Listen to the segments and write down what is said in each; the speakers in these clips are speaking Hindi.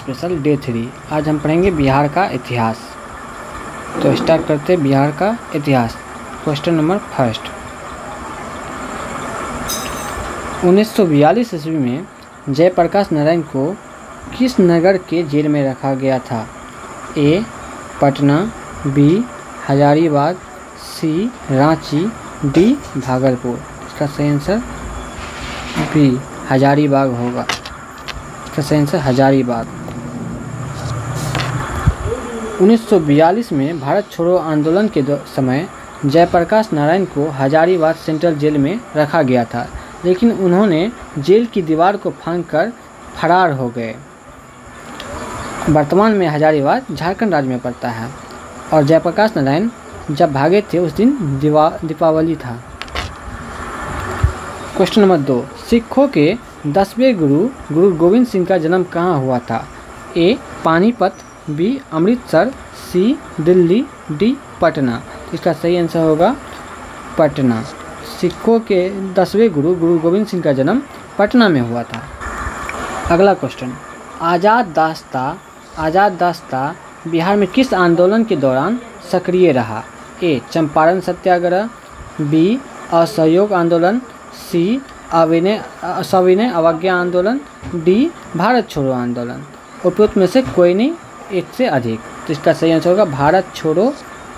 Special day 3। आज हम पढ़ेंगे बिहार का इतिहास। तो स्टार्ट करते हैं बिहार का इतिहास। क्वेश्चन नंबर फर्स्ट, 1942 ईस्वी में जयप्रकाश नारायण को किस नगर के जेल में रखा गया था? ए पटना, बी हजारीबाग, सी रांची, डी भागलपुर। इसका सही आंसर बी हजारीबाग होगा। इसका सही आंसर हजारीबाग। 1942 में भारत छोड़ो आंदोलन के समय जयप्रकाश नारायण को हजारीबाग सेंट्रल जेल में रखा गया था, लेकिन उन्होंने जेल की दीवार को फांदकर फरार हो गए। वर्तमान में हजारीबाग झारखंड राज्य में पड़ता है और जयप्रकाश नारायण जब भागे थे उस दिन दीपावली था। क्वेश्चन नंबर 2, सिखों के 10वें गुरु गोविंद सिंह का जन्म कहाँ हुआ था? ए पानीपत, बी अमृतसर, सी दिल्ली, डी पटना। इसका सही आंसर होगा पटना। सिखों के 10वें गुरु गोविंद सिंह का जन्म पटना में हुआ था। अगला क्वेश्चन, आज़ाद दास्ता बिहार में किस आंदोलन के दौरान सक्रिय रहा? ए चंपारण सत्याग्रह, बी असहयोग आंदोलन, सी सविनय अवज्ञा आंदोलन, डी भारत छोड़ो आंदोलन। उपरोक्त में से कोई नहीं, एक से अधिक। तो इसका सही आंसर होगा भारत छोड़ो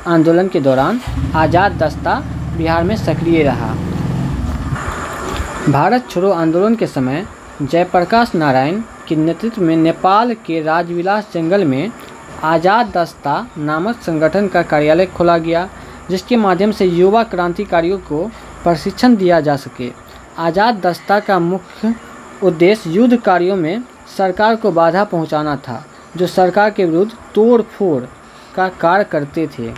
आंदोलन के दौरान आज़ाद दस्ता बिहार में सक्रिय रहा। भारत छोड़ो आंदोलन के समय जयप्रकाश नारायण के नेतृत्व में नेपाल के राजविलास जंगल में आज़ाद दस्ता नामक संगठन का कार्यालय खोला गया, जिसके माध्यम से युवा क्रांतिकारियों को प्रशिक्षण दिया जा सके। आज़ाद दस्ता का मुख्य उद्देश्य युद्ध कार्यों में सरकार को बाधा पहुंचाना था, जो सरकार के विरुद्ध तोड़ फोड़ का कार्य करते थे।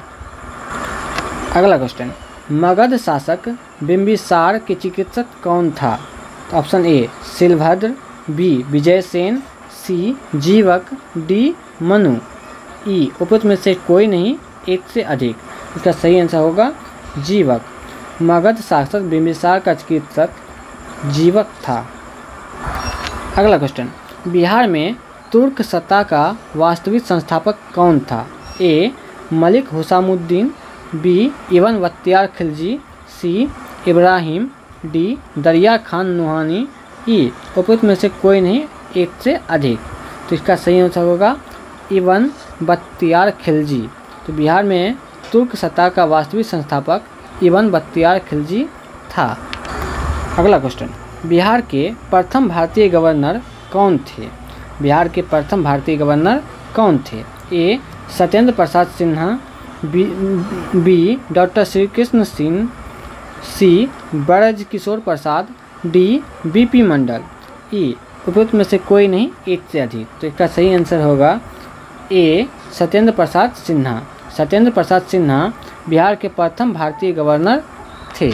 अगला क्वेश्चन, मगध शासक बिंबिसार के चिकित्सक कौन था? ऑप्शन ए शिलभद्र, बी विजयसेन, सी जीवक, डी मनु। ई उपरोक्त में से कोई नहीं, एक से अधिक। इसका सही आंसर होगा जीवक। मगध शासक बिंबिसार का चिकित्सक जीवक था। अगला क्वेश्चन, बिहार में तुर्क सत्ता का वास्तविक संस्थापक कौन था? ए मलिक हुसामुद्दीन, बी इब्न बख्तियार खिलजी, सी इब्राहिम, डी दरिया खान नुहानी। ई उपरोक्त में से कोई नहीं, एक से अधिक। तो इसका सही आंसर होगा इब्न बख्तियार खिलजी। तो बिहार में तुर्क सत्ता का वास्तविक संस्थापक इब्न बख्तियार खिलजी था। अगला क्वेश्चन, बिहार के प्रथम भारतीय गवर्नर कौन थे? बिहार के प्रथम भारतीय गवर्नर कौन थे? ए सत्येंद्र प्रसाद सिन्हा, बी डॉक्टर श्री कृष्ण सिंह, सी ब्रजकिशोर प्रसाद, डी बीपी मंडल। ई उपरोक्त में से कोई नहीं, एक से अधिक। तो इसका सही आंसर होगा ए सत्येंद्र प्रसाद सिन्हा। सत्येंद्र प्रसाद सिन्हा बिहार के प्रथम भारतीय गवर्नर थे।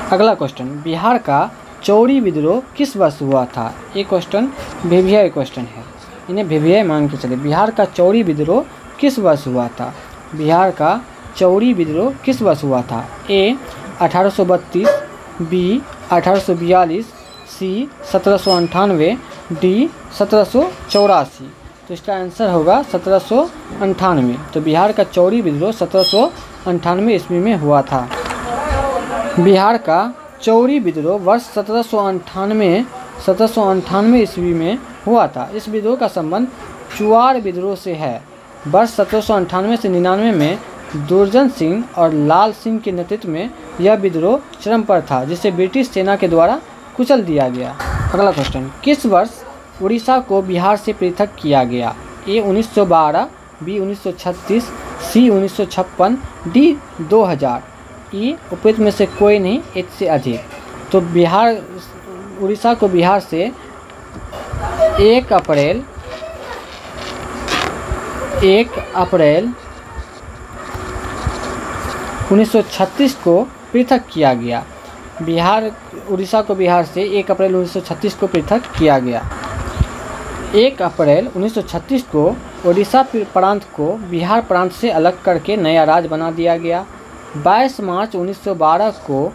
अगला क्वेश्चन, बिहार का चौरी विद्रोह किस वर्ष हुआ था? ये क्वेश्चन भिभिया क्वेश्चन है, इन्हें भिभिया मान के चले। बिहार का चौरी विद्रोह किस वर्ष हुआ था? बिहार का चौरी विद्रोह किस वर्ष हुआ था? ए 1832, बी 1842, सी 1798, डी 1784। तो इसका आंसर होगा 1798। तो बिहार का चौरी विद्रोह 1798 ईस्वी में हुआ था। बिहार का चौरी विद्रोह वर्ष 1798 ईस्वी में हुआ था। इस विद्रोह का संबंध चुआर विद्रोह से है। वर्ष 1798 से 99 में दुर्जन सिंह और लाल सिंह के नेतृत्व में यह विद्रोह चरम पर था, जिसे ब्रिटिश सेना के द्वारा कुचल दिया गया। अगला क्वेश्चन, किस वर्ष उड़ीसा को बिहार से पृथक किया गया? ए 1912, बी 1936, सी 1956, डी 2000। ई उपरोक्त में से कोई नहीं, एक से अधिक। तो उड़ीसा को बिहार से 1 अप्रैल 1936 को पृथक किया गया। उड़ीसा को बिहार से 1 अप्रैल 1936 को पृथक किया गया। 1 अप्रैल 1936 को उड़ीसा प्रांत को बिहार प्रांत से अलग करके नया राज्य बना दिया गया। 22 मार्च 1912 को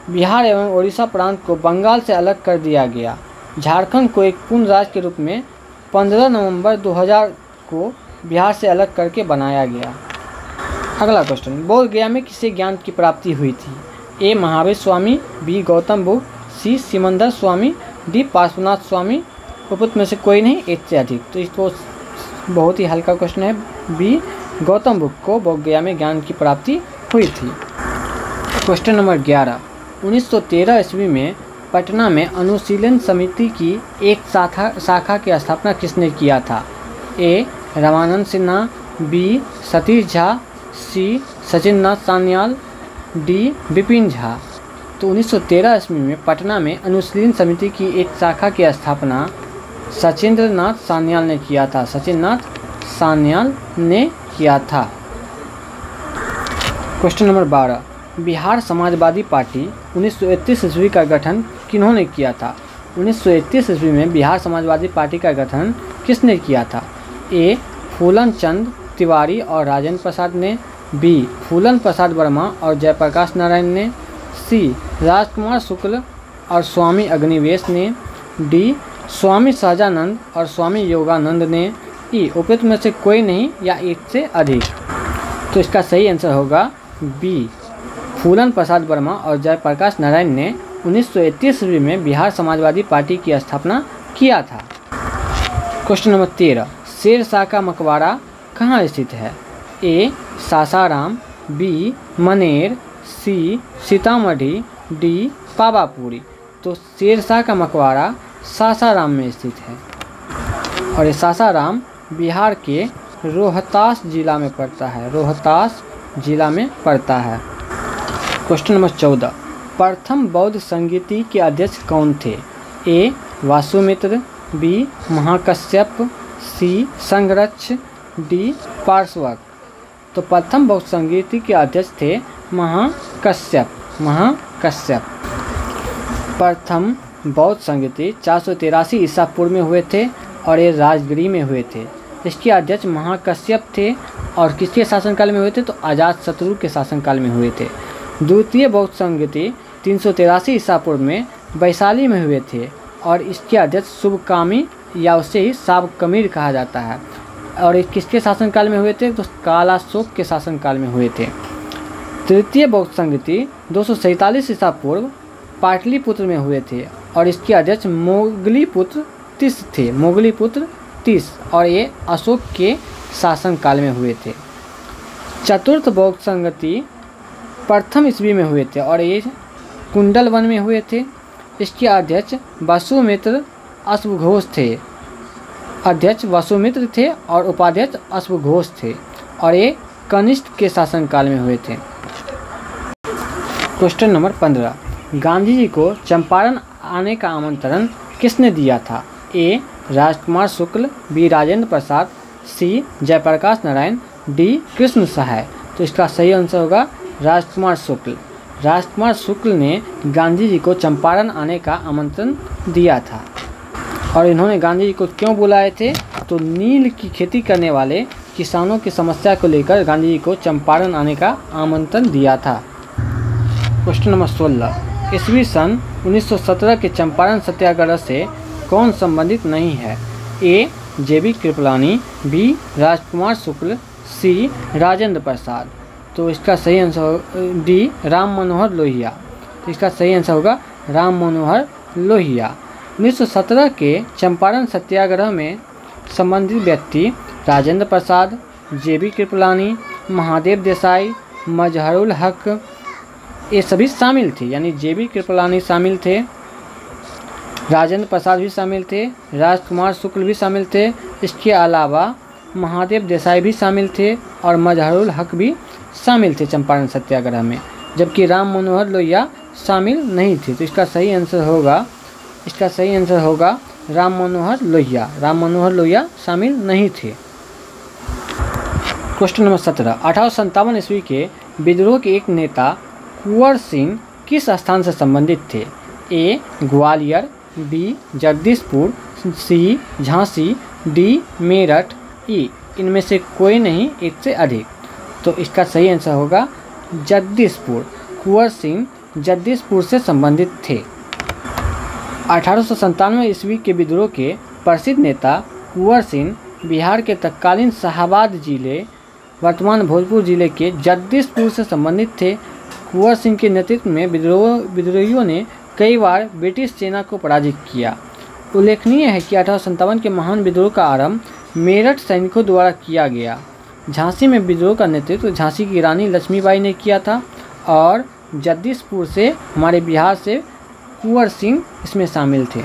बिहार एवं उड़ीसा प्रांत को बंगाल से अलग कर दिया गया। झारखंड को एक पूर्ण राज्य के रूप में 15 नवंबर 2000 को बिहार से अलग करके बनाया गया। अगला क्वेश्चन, बोध गया में किसे ज्ञान की प्राप्ति हुई थी? ए महावीर स्वामी, बी गौतम बुद्ध, सी सिमंदर स्वामी, डी पार्श्वनाथ स्वामी। उपयुक्त में से कोई नहीं, एक से अधिक। तो इसको बहुत ही हल्का क्वेश्चन है, बी गौतम बुद्ध को बोध गया में ज्ञान की प्राप्ति हुई थी। क्वेश्चन नंबर 11, 1913 ईस्वी में पटना में अनुशीलन समिति की एक शाखा की स्थापना किसने किया था? ए रामानंद सिन्हा, बी सतीश झा, सी सचिन नाथ सान्याल, डी विपिन झा। तो 1913 ईस्वी में पटना में अनुशीलन समिति की एक शाखा की स्थापना सचिंद्र नाथ सान्याल ने किया था। सचिन नाथ सान्याल ने किया था। Question number 12, Bihar Samajwadi party 1931 ईस्वी का गठन किन्होंने किया था? 1931 ईस्वी में बिहार समाजवादी पार्टी का गठन किसने किया था? ए फूलन चंद तिवारी और राजेंद्र प्रसाद ने, बी फूलन प्रसाद वर्मा और जयप्रकाश नारायण ने, सी राजकुमार शुक्ल और स्वामी अग्निवेश ने, डी स्वामी सहजानंद और स्वामी योगानंद ने, ई उपयुक्त में से कोई नहीं या एक से अधिक। तो इसका सही आंसर होगा बी फूलन प्रसाद वर्मा और जयप्रकाश नारायण ने 1931 ईस्वी में बिहार समाजवादी पार्टी की स्थापना किया था। क्वेश्चन नंबर 13, शेरशाह का मकबरा कहाँ स्थित है? ए सासाराम, बी मनेर, सी सीतामढ़ी, डी पावापुरी। तो शेरशाह का मकबरा सासाराम में स्थित है और ये सासाराम बिहार के रोहतास जिला में पड़ता है। रोहतास जिला में पड़ता है। क्वेश्चन नंबर 14, प्रथम बौद्ध संगीति के अध्यक्ष कौन थे? ए वासुमित्र, बी महाकश्यप, सी संघरक्ष, डी पार्श्वक। तो प्रथम बौद्ध संगीति के अध्यक्ष थे महाकश्यप। महाकश्यप। प्रथम बौद्ध संगीति 483 ईसा पूर्व में हुए थे और ये राजगिरी में हुए थे। इसके अध्यक्ष महाकश्यप थे और किसके शासनकाल में हुए थे? तो अजातशत्रु के शासनकाल में हुए थे। द्वितीय बौद्ध संगीति 383 ईसा पूर्व में वैशाली में हुए थे और इसके अध्यक्ष शुभकामी या उसे ही साबकमीर कहा जाता है और ये किसके शासनकाल में हुए थे? तो कालाशोक के शासनकाल में हुए थे। तृतीय बौद्ध संगीति 247 ईसा पूर्व पाटलिपुत्र में हुए थे और इसके अध्यक्ष मोगलीपुत्र तीस थे। मोगलीपुत्र तीस और ये अशोक के शासनकाल में हुए थे। चतुर्थ बौद्ध संगीति प्रथम ईस्वी में हुए थे और ये कुंडल वन में हुए थे। इसके अध्यक्ष वसुमित्र अश्वघोष थे। अध्यक्ष वसुमित्र थे और उपाध्यक्ष अश्वघोष थे और ये कनिष्ठ के शासनकाल में हुए थे। क्वेश्चन नंबर 15, गांधी जी को चंपारण आने का आमंत्रण किसने दिया था? ए राजकुमार शुक्ल, बी राजेंद्र प्रसाद, सी जयप्रकाश नारायण, डी कृष्ण सहाय। तो इसका सही आंसर होगा राजकुमार शुक्ल। राजकुमार शुक्ल ने गांधी जी को चंपारण आने का आमंत्रण दिया था और इन्होंने गांधी जी को क्यों बुलाए थे? तो नील की खेती करने वाले किसानों की समस्या को लेकर गांधी जी को चंपारण आने का आमंत्रण दिया था। क्वेश्चन नंबर 16, ईस्वी सन 1917 के चंपारण सत्याग्रह से कौन संबंधित नहीं है? ए जेबी कृपलानी, बी राजकुमार शुक्ल, सी राजेंद्र प्रसाद। तो इसका सही आंसर डी राम मनोहर लोहिया। तो इसका सही आंसर होगा राम मनोहर लोहिया। 1917 के चंपारण सत्याग्रह में संबंधित व्यक्ति राजेंद्र प्रसाद, जेबी कृपलानी, महादेव देसाई, मजहरुल हक ये सभी शामिल थे। यानी जेबी कृपलानी शामिल थे, राजेंद्र प्रसाद भी शामिल थे, राजकुमार शुक्ल भी शामिल थे। इसके अलावा महादेव देसाई भी शामिल थे और मजहरुल हक भी शामिल थे चंपारण सत्याग्रह में, जबकि राम मनोहर लोहिया शामिल नहीं थे। तो इसका सही आंसर होगा राम मनोहर लोहिया। राम मनोहर लोहिया शामिल नहीं थे। क्वेश्चन नंबर 17, 1857 ईस्वी के विद्रोह के एक नेता कुंवर सिंह किस स्थान से संबंधित थे? ए ग्वालियर, बी जगदीशपुर, सी झांसी, डी मेरठ, ई इनमें से कोई नहीं, एक से अधिक। तो इसका सही आंसर होगा जगदीशपुर। कुंवर सिंह जगदीशपुर से संबंधित थे। 1897 ईस्वी के विद्रोह के प्रसिद्ध नेता कुंवर सिंह बिहार के तत्कालीन शाहाबाद जिले वर्तमान भोजपुर जिले के जगदीशपुर से संबंधित थे। कुंवर सिंह के नेतृत्व में विद्रोहियों ने कई बार ब्रिटिश सेना को पराजित किया। उल्लेखनीय है कि 1857 के महान विद्रोह का आरंभ मेरठ सैनिकों द्वारा किया गया। झांसी में विद्रोह का नेतृत्व झांसी की रानी लक्ष्मीबाई ने किया था और जगदीशपुर से हमारे बिहार से कुंवर सिंह इसमें शामिल थे।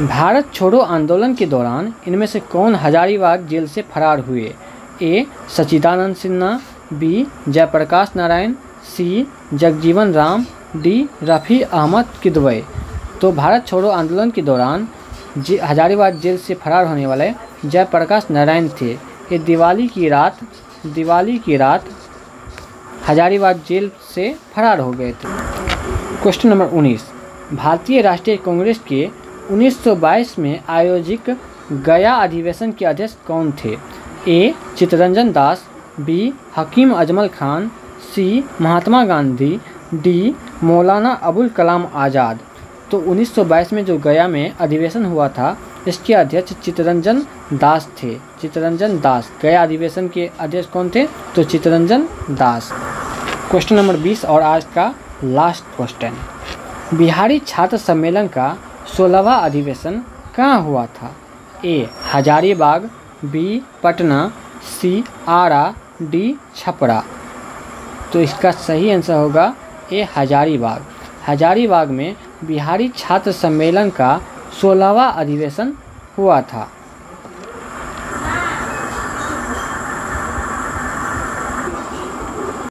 भारत छोड़ो आंदोलन के दौरान इनमें से कौन हजारीबाग जेल से फरार हुए? ए. सच्चिदानंद सिन्हा, बी. जयप्रकाश नारायण, सी. जगजीवन राम, डी. रफ़ी अहमद किदवई। तो भारत छोड़ो आंदोलन के दौरान हजारीबाग जेल से फरार होने वाले जयप्रकाश नारायण थे। ये दिवाली की रात हजारीबाग जेल से फरार हो गए थे। क्वेश्चन नंबर 19, भारतीय राष्ट्रीय कांग्रेस के 1922 में आयोजित गया अधिवेशन के अध्यक्ष कौन थे? ए. चित्तरंजन दास, बी. हकीम अजमल खान, सी. महात्मा गांधी, डी. मौलाना अबुल कलाम आज़ाद। तो 1922 में जो गया में अधिवेशन हुआ था इसके अध्यक्ष चित्तरंजन दास थे। चित्तरंजन दास गया अधिवेशन के अध्यक्ष कौन थे? तो चित्तरंजन दास। क्वेश्चन नंबर 20 और आज का लास्ट क्वेश्चन, बिहारी छात्र सम्मेलन का 16वां अधिवेशन कहाँ हुआ था? ए. हजारीबाग, बी. पटना, सी. आरा, डी. छपरा। तो इसका सही आंसर होगा ए. हजारीबाग। हजारीबाग में बिहारी छात्र सम्मेलन का 16वां अधिवेशन हुआ था।